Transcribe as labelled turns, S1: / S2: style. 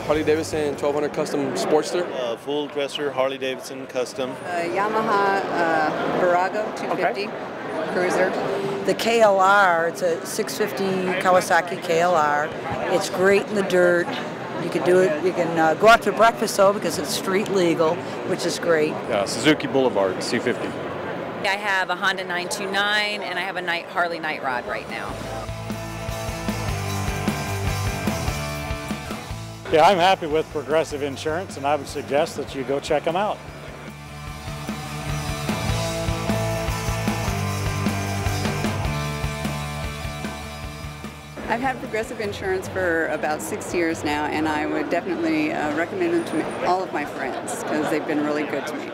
S1: Harley Davidson 1200 Custom Sportster.
S2: Full dresser Harley Davidson Custom.
S3: Yamaha Virago 250 Cruiser.
S4: The KLR, it's a 650 Kawasaki KLR. It's great in the dirt. You can do it. You can go out to breakfast though because it's street legal, which is great.
S5: Yeah, Suzuki Boulevard C50.
S6: I have a Honda 929 and I have a Harley Night Rod right now.
S7: Yeah, I'm happy with Progressive Insurance, and I would suggest that you go check them out.
S3: I've had Progressive Insurance for about 6 years now, and I would definitely recommend them to all of my friends because they've been really good to me.